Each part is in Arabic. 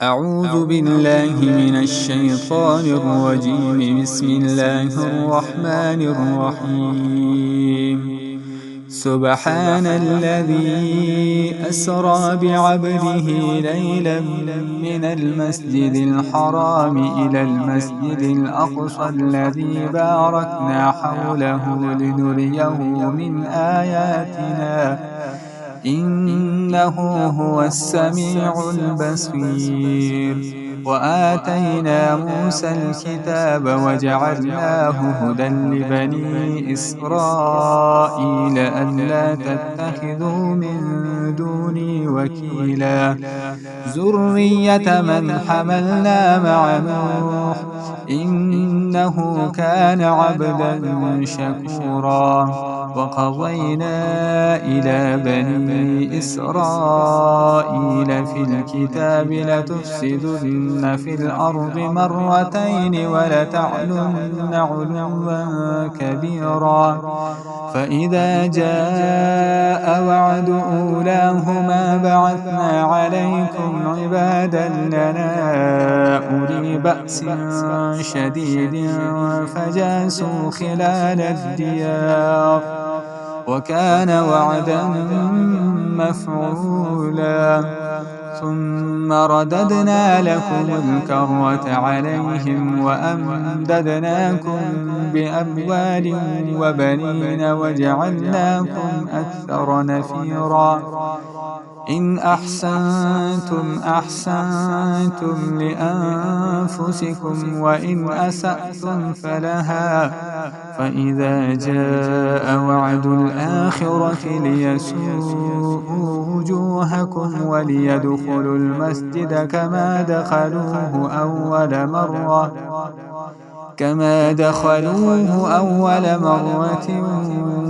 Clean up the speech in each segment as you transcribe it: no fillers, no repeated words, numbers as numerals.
أعوذ بالله من الشيطان الرجيم. بسم الله الرحمن الرحيم. سبحان الذي أسرى بعبده ليلا من المسجد الحرام إلى المسجد الأقصى الذي باركنا حوله لنريه من آياتنا إنه هو السميع البصير. وآتينا موسى الكتاب وجعلناه هدى لبني إسرائيل ألا تتخذوا من دوني وكيلا ذرية من حملنا مع نوح إنه كان عبدا شكورا. وقضينا إلى بني إسرائيل في الكتاب لتفسدن في الأرض مرتين ولتعلن علوا كبيرا. فإذا جاء وعد أولاهما بعثنا عليكم عبادا لنا أولي بأس شديد فجاسوا خلال الديار وكان وعدا مفعولا. ثم رددنا لكم الكرة عليهم وأمددناكم بأموال وبنين وجعلناكم أكثر نفيرا. إن أحسنتم أحسنتم لأنفسكم وإن أسأتم فلها. فإذا جاء وعد الآخرة ليسوءوا وجوهكم وليدخلوا المسجد كما دخلوه أول مرة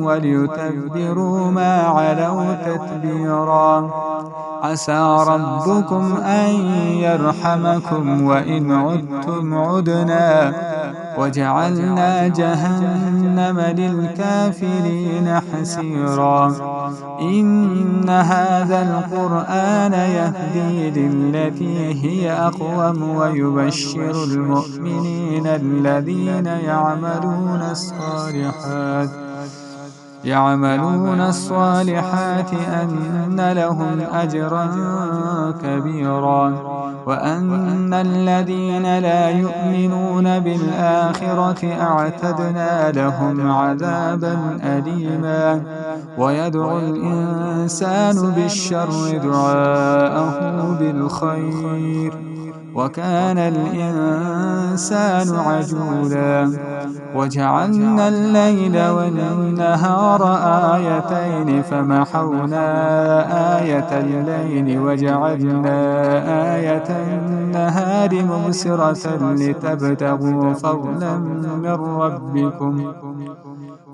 وليتبروا ما علوا تتبيرا. عسى ربكم أن يرحمكم وإن عدتم عدنا وجعلنا جهنم للكافرين حسيرا. إن هذا القرآن يهدي للتي هي أقوم ويبشر المؤمنين الذين يعملون الصالحات أن لهم أجرا كبيرا. وأن الذين لا يؤمنون بالآخرة أعتدنا لهم عذابا أليما. ويدعو الإنسان بالشر دعاءه بالخير وكان الإنسان عجولا. وجعلنا الليل والنهار آيتين فمحونا آية الليل وجعلنا آية النهار مبصرة لتبتغوا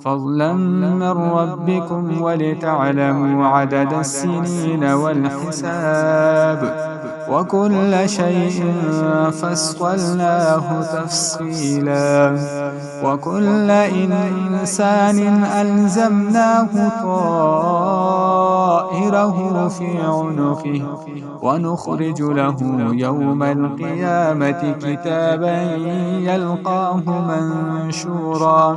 فضلا من ربكم ولتعلموا عدد السنين والحساب وكل شيء فصلناه تفصيلا. وكل إنسان ألزمناه طائره في عنقه ونخرج له يوم القيامة كتابا يلقاه منشورا.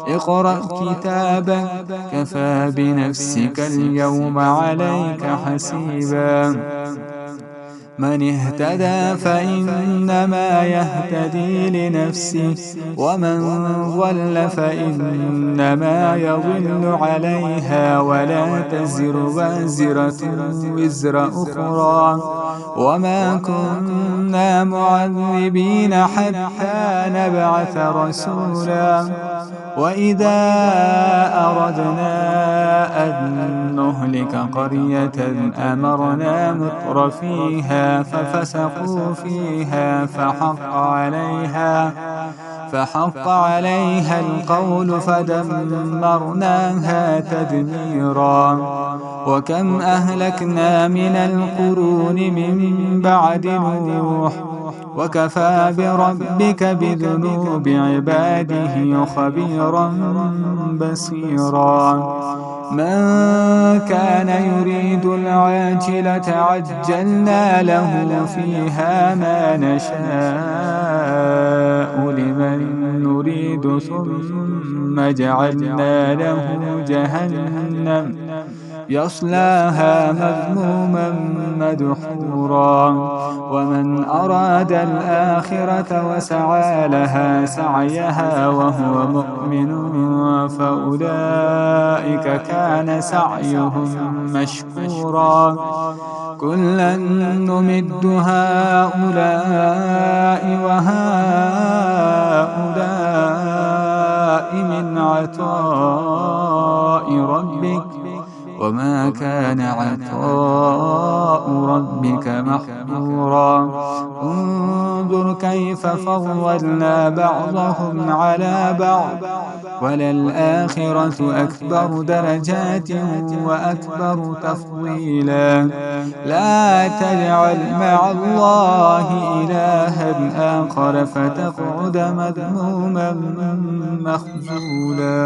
اقرأ كتابك كفى بنفسك اليوم عليك حسيبا. من اهتدى فإنما يهتدي لنفسه ومن ضل فإنما يضل عليها ولا تزر وازرة وزر أخرى. وما كنا معذبين حتى نبعث رسولا. وإذا أردنا أن نهلك قرية أمرنا مترفيها ففسقوا فيها فحق عليها القول فدمرناها تدميرا. وكم أهلكنا من القرون من بعد نوح وكفى بربك بذنوب عباده خبيرا بصيرا من كان يريد العاجلة عجلنا له فيها ما نشاء لمن نريد ثم جعلنا له جهنم يصلاها مذموما مدحورا ومن أراد الآخرة وسعى لها سعيها وهو مؤمن فأولئك كان سعيهم مشكورا كلا نمد هؤلاء وهؤلاء من عطاء ربك وما كان عطاء ربك محظورا انظر كيف فضلنا بعضهم على بعض وللآخرة أكبر درجات وأكبر تفضيلا لا تجعل مع الله إلها آخر فتقعد مذموما مخذولا.